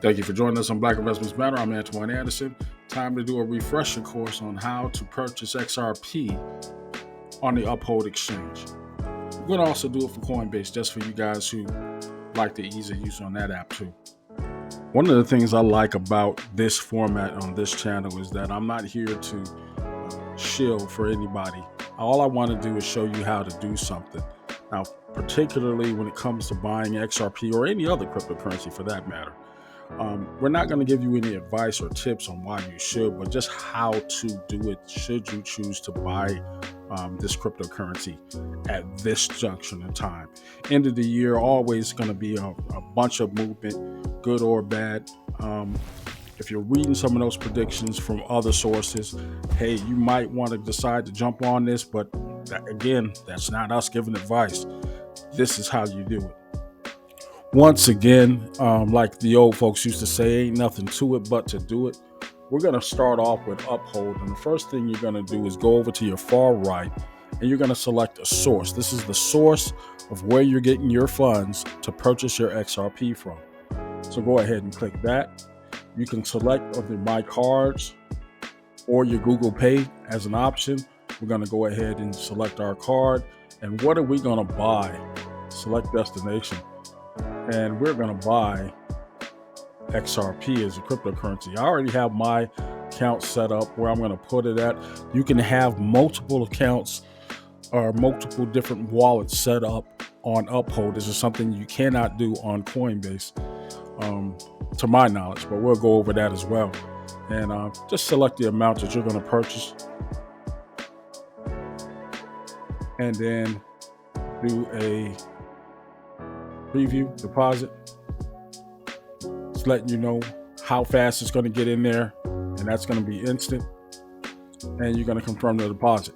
Thank you for joining us on Black Investments Matter. I'm Antoine Anderson. Time to do a refresher course on how to purchase XRP on the Uphold exchange. We're going to also do it for Coinbase, just for you guys who like the ease of use on that app too. One of the things I like about this format on this channel is that I'm not here to shill for anybody. All I want to do is show you how to do something. Now, particularly when it comes to buying XRP or any other cryptocurrency for that matter. We're not going to give you any advice or tips on why you should, but just how to do it should you choose to buy this cryptocurrency at this junction in time. End of the year, always going to be a bunch of movement, good or bad. If you're reading some of those predictions from other sources, hey, you might want to decide to jump on this, but again, that's not us giving advice. This is how you do it. Once again, like the old folks used to say, ain't nothing to it but to do it. We're going to start off with Uphold. And the first thing you're going to do is go over to your far right and you're going to select a source. This is the source of where you're getting your funds to purchase your XRP from. So go ahead and click that. You can select either My Cards or your Google Pay as an option. We're going to go ahead and select our card. And what are we going to buy? Select destination. And we're going to buy XRP as a cryptocurrency. I already have my account set up where I'm going to put it at. You can have multiple accounts or multiple different wallets set up on Uphold. This is something you cannot do on Coinbase, to my knowledge, but we'll go over that as well. And just select the amount that you're going to purchase. And then do a preview deposit. It's letting you know how fast it's going to get in there, and that's going to be instant. And you're going to confirm the deposit.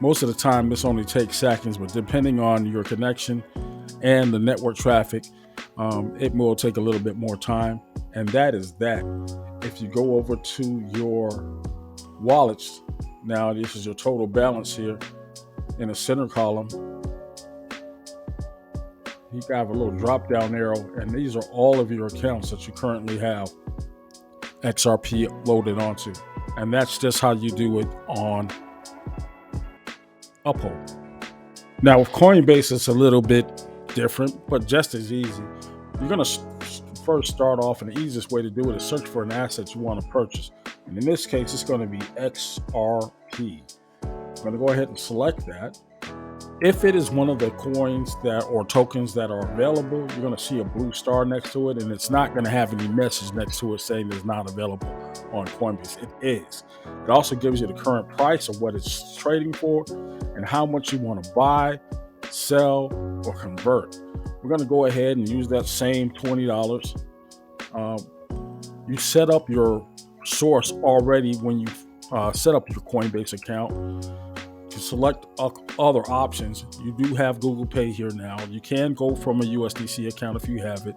Most of the time, this only takes seconds, but depending on your connection and the network traffic, it will take a little bit more time. And that is that. If you go over to your wallets, now this is your total balance here in the center column. You have a little drop down arrow, and these are all of your accounts that you currently have XRP loaded onto. And that's just how you do it on Uphold. Now with Coinbase, it's a little bit different, but just as easy. You're going to first start off, and the easiest way to do it is search for an asset you want to purchase. And in this case, it's going to be XRP. I'm going to go ahead and select that. If it is one of the coins that or tokens that are available, you're going to see a blue star next to it, and it's not going to have any message next to it saying it's not available on Coinbase. It is. It also gives you the current price of what it's trading for and how much you want to buy, sell, or convert. We're going to go ahead and use that same $20. You set up your source already when you set up your Coinbase account. To select other options, you do have Google Pay here now. You can go from a USDC account if you have it.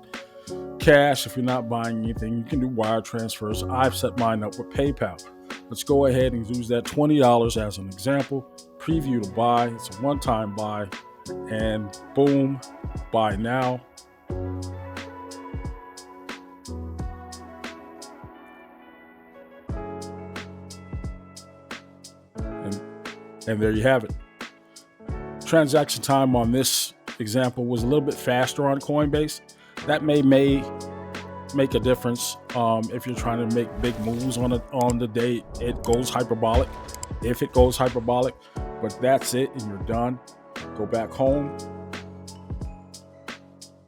Cash, if you're not buying anything, you can do wire transfers. I've set mine up with PayPal. Let's go ahead and use that $20 as an example. Preview to buy. It's a one-time buy. And boom, buy now. And there you have it. Transaction time on this example was a little bit faster on Coinbase. That may make a difference if you're trying to make big moves on the day it goes hyperbolic. If it goes hyperbolic, but that's it, and you're done. Go back home,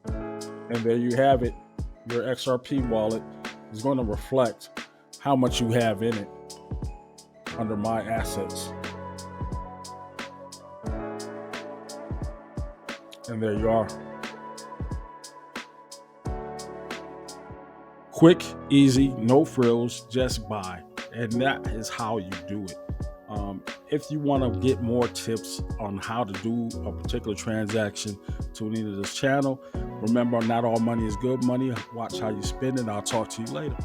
and there you have it. Your XRP wallet is going to reflect how much you have in it under My Assets. And there you are. Quick, easy, no frills, just buy. And that is how you do it. If you want to get more tips on how to do a particular transaction, tune into this channel. Remember, not all money is good money. Watch how you spend it. I'll talk to you later.